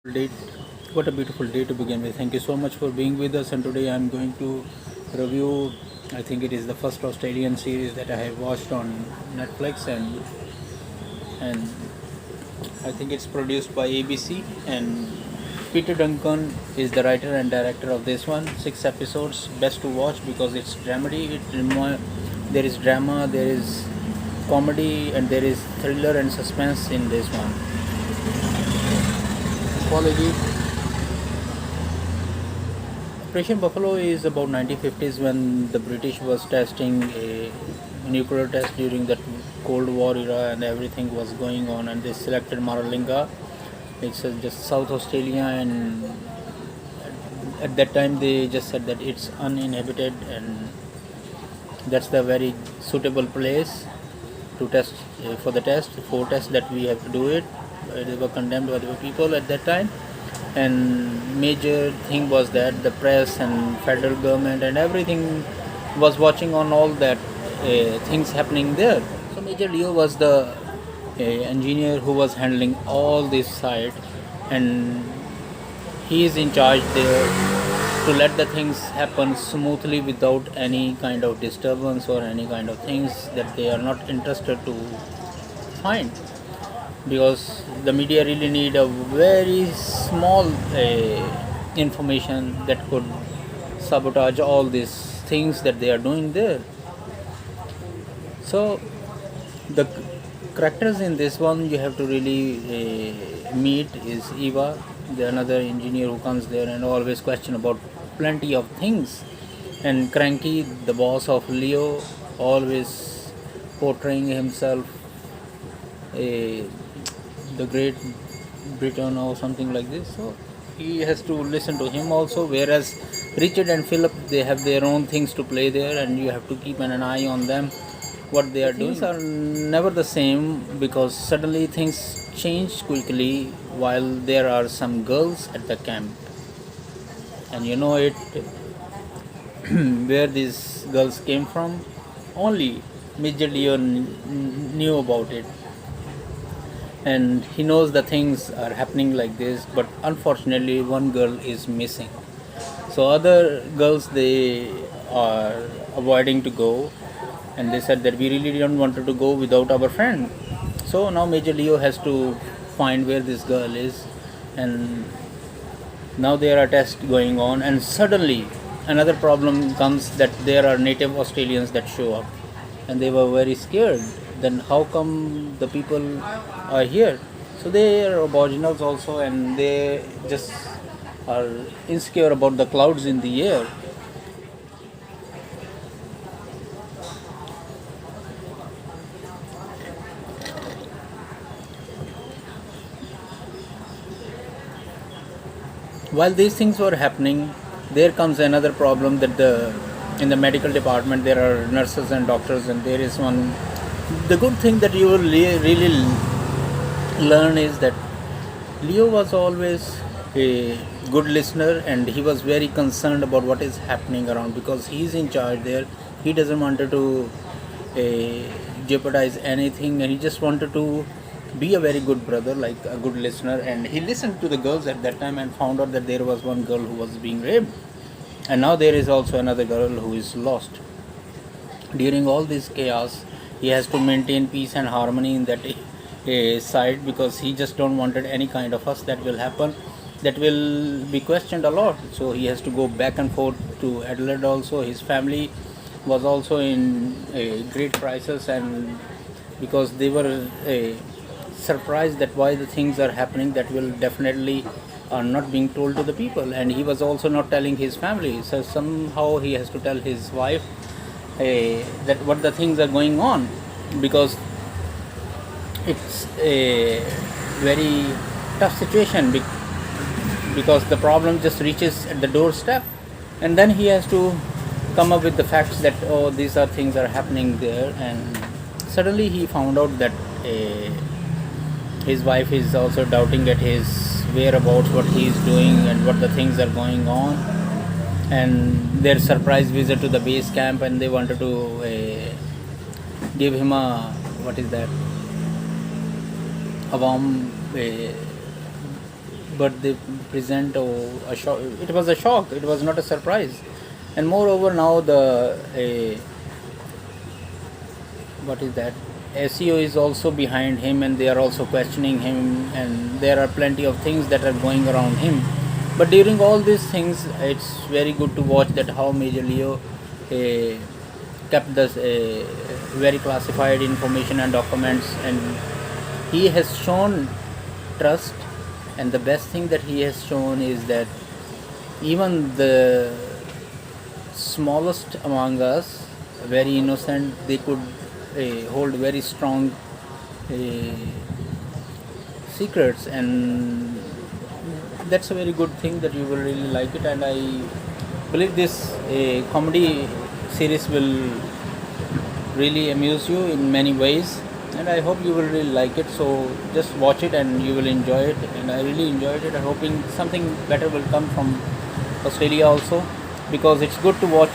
Day, what a beautiful day to begin with. Thank you so much for being with us. And today I'm going to review. I think it is the first Australian series that I have watched on Netflix, and I think it's produced by ABC. And Peter Duncan is the writer and director of this one. 6 episodes, best to watch because it's dramedy. There is drama, there is comedy, and there is thriller and suspense in this one. Apology. Operation Buffalo is about 1950s when the British was testing a nuclear test during the Cold War era and everything was going on, and they selected Maralinga. It's just South Australia, and at that time they just said that it's uninhabited and that's the very suitable place to test for the test. 4 tests that we have to do it. They were condemned by the people at that time, and major thing was that the press and federal government and everything was watching on all that things happening there. So Major Leo was the engineer who was handling all this site, and he is in charge there to let the things happen smoothly without any kind of disturbance or any kind of things that they are not interested to find, because the media really need a very small information that could sabotage all these things that they are doing there. So the characters in this one you have to really meet is Eva, the another engineer who comes there and always question about plenty of things, and Cranky, the boss of Leo, always portraying himself a the Great Britain or something like this. So he has to listen to him also. Whereas Richard and Philip, they have their own things to play there, and you have to keep an eye on them. What they are doing things are never the same because suddenly things change quickly while there are some girls at the camp, and you know it where these girls came from. Only Major Leo knew about it, and he knows the things are happening like this, but unfortunately one girl is missing. So other girls, they are avoiding to go, and they said that we really don't want to go without our friend. So now Major Leo has to find where this girl is, and now there are tests going on, and suddenly another problem comes that there are native Australians that show up, and they were very scared. Then how come the people are here? So they are aboriginals also, and they just are insecure about the clouds in the air. While these things were happening, there comes another problem that in the medical department there are nurses and doctors, and there is one. The good thing that you will really learn is that Leo was always a good listener, and he was very concerned about what is happening around because he's in charge there. He doesn't want to jeopardize anything, and he just wanted to be a very good brother, like a good listener. And he listened to the girls at that time and found out that there was one girl who was being raped, and now there is also another girl who is lost. During all this chaos, he has to maintain peace and harmony in that side because he just don't wanted any kind of fuss that will happen, that will be questioned a lot. So he has to go back and forth to Adelaide also. His family was also in a great crisis, and because they were surprised that why the things are happening that will definitely are not being told to the people, and he was also not telling his family. So somehow he has to tell his wife that what the things are going on, because it's a very tough situation because the problem just reaches at the doorstep, and then he has to come up with the facts that oh, these are things are happening there. And suddenly he found out that his wife is also doubting at his whereabouts, what he is doing and what the things are going on, and their surprise visit to the base camp, and they wanted to give him a, what is that, a warm but they present a shock. It was a shock. It was not a surprise, and moreover now the what is that? SEO is also behind him, and they are also questioning him, and there are plenty of things that are going around him. But during all these things, it's very good to watch that how Major Leo kept this very classified information and documents, and he has shown trust. And the best thing that he has shown is that even the smallest among us, very innocent, they could hold very strong secrets, and that's a very good thing that you will really like it. And I believe this comedy series will really amuse you in many ways, and I hope you will really like it. So just watch it and you will enjoy it, and I really enjoyed it. I'm hoping something better will come from Australia also, because it's good to watch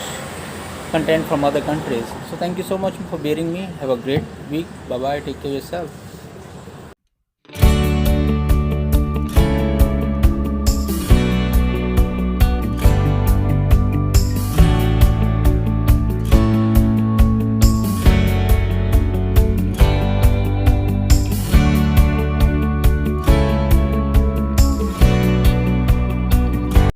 content from other countries. So thank you so much for bearing me. Have a great week. Bye bye. Take care of yourself.